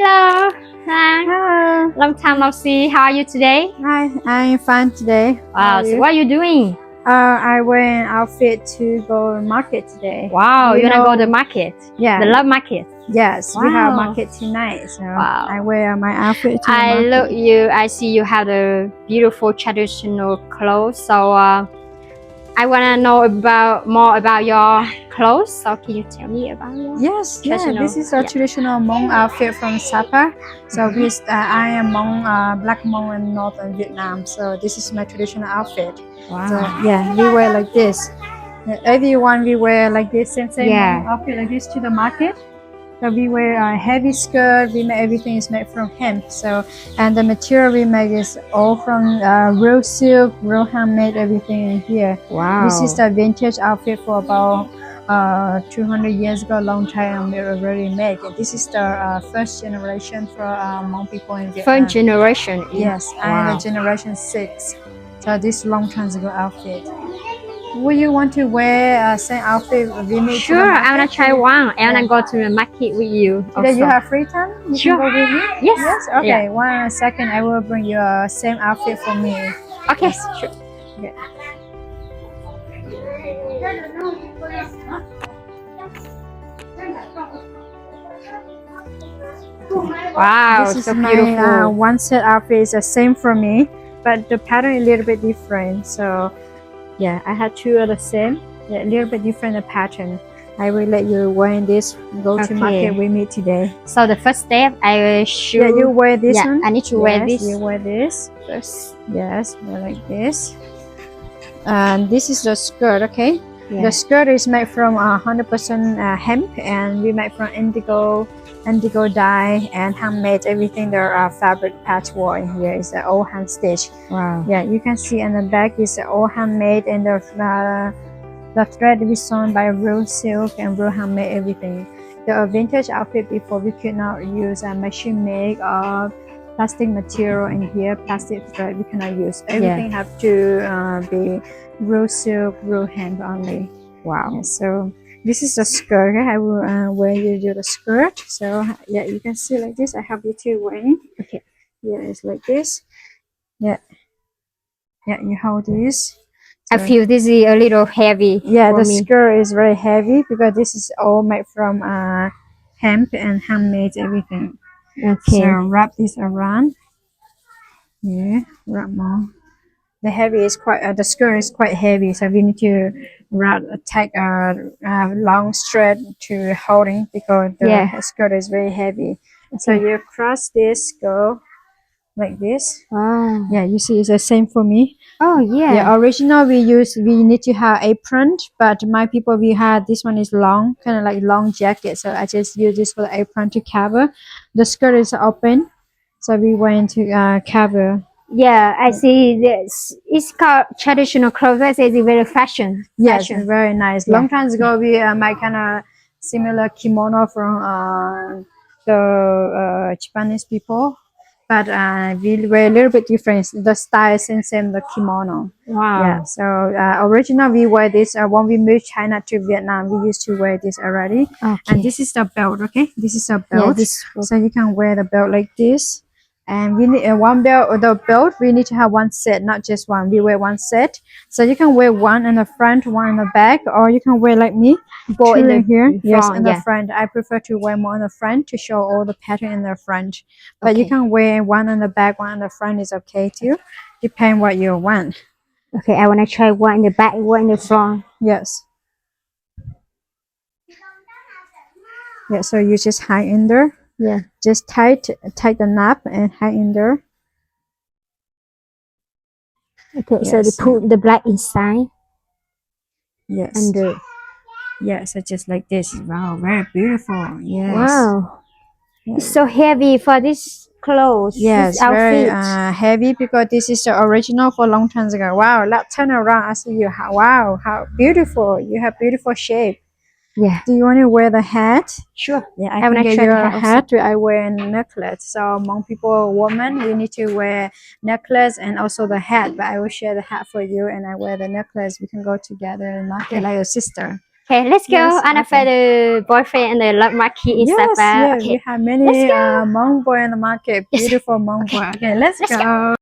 Hello. Hi. Hello. Long time no see. How are you today? Hi, I'm fine today. Wow. So what are you doing? I wear an outfit to go to market today. Wow. You wanna go to the market? Yeah. The love market. Yes, we have Wow. market tonight, so Wow. I wear my outfit to the I market. look you. I see you have the beautiful traditional clothes. So I wanna know more about your clothes. So can you tell me about your Yes, yeah. traditional? This is a traditional Hmong outfit from Sapa. So I am Hmong, Black Hmong in northern Vietnam. So this is my traditional outfit. Wow. So yeah, we wear like this. Everyone we wear like this, same Yeah. Hmong outfit like this to the market. So we wear a heavy skirt. We make everything is made from hemp. So and the material we make is all from real silk, real handmade. Everything in here. Wow. This is the vintage outfit for about 200 years ago, a long time we already made. And this is the first generation for Hmong people in Vietnam. First generation. Yes, I am a generation 6. So this long time ago outfit. Would you want to wear same outfit with me? Sure, I wanna try one. I wanna go to the market with you. Today you have free time? You Sure. can go with me? Yes. Yes? Okay, Yeah. 1 second. I will bring you a same outfit for me. Okay. Yes. Sure. Okay. Wow, This is so my beautiful. one set outfit is the same for me, but the pattern is a little bit different. So yeah, I had two of the same, a little bit different the pattern. I will let you wear this, go to market with me today. So the first step, I will show. Yeah, you wear this one. I need to wear this. You wear this first. Yes, wear like this. And this is the skirt, okay? Yeah. The skirt is made from 100% hemp, and we make from indigo dye and handmade everything. There are fabric patchwork in here. It's all hand stitch. Wow. Yeah, you can see in the back is all handmade, and the thread is sewn by real silk and real handmade everything. The vintage outfit before we could not use a machine made or plastic material in here, plastic thread we cannot use. Everything have to be real silk, real hemp only. Wow. Yeah, so this is the skirt. Okay? I will wear you the skirt. So yeah, you can see like this. I have you two wearing. Okay. Yeah, it's like this. Yeah. Yeah, you hold this. I feel this is a little heavy. Yeah, for the me. skirt is very heavy because this is all made from hemp and handmade everything. Okay. So wrap this around. Yeah, wrap more. The heavy is quite. The skirt is quite heavy, so we need to take a long strap to holding because the skirt is very heavy. Okay. So you cross this, go like this. Wow. Yeah, you see, it's the same for me. Oh yeah. Yeah, original we need to have apron, but my people we had this one is long, kind of like long jacket. So I just use this for the apron to cover. The skirt is open, so we went to cover. Yeah, I see this. It's called traditional clothes. I say it's very fashion. Yes, very nice. Yeah. Long times ago, we made kind of similar kimono from the Japanese people, but we were a little bit different. The style is same the kimono. Wow. Yeah. So original we wear this when we moved China to Vietnam. We used to wear this already. Okay. And this is the belt. Okay, this is a belt. Yeah, so you can wear the belt like this. And we need one belt or the belt. We need to have one set, not just one. We wear one set, so you can wear one in the front, one in the back, or you can wear like me, both in the here. front, Yes, in the front. I prefer to wear more in the front to show all the pattern in the front. But you can wear one in the back, one in the front is okay too. Depend what you want. Okay, I want to try one in the back, one in the front. Yes. Yeah, so you just hide in there. Yeah. Just tight the knot and hide in there. Okay, so they put the black inside. Yes. Under. Yeah, so just like this. Wow, very beautiful. Yes. Wow. Yeah. It's so heavy for this clothes. Yes, this outfit. very heavy because this is the original for long time ago. Wow, let's turn around. I see you. Wow, how beautiful. You have beautiful shape. Yeah. Do you want to wear the hat? Sure. Yeah, I can get you a hat. I wear a necklace. So among people, women, we need to wear necklace and also the hat. But I will share the hat for you, and I wear the necklace. We can go together and market like a sister. Okay, let's go. Yes, And I okay. found the boyfriend and the love market in Yes, Sapa. yes, Okay, we have many let's go. Hmong boy in the market. Yes. Beautiful Hmong boy. Okay, let's Let's go. go.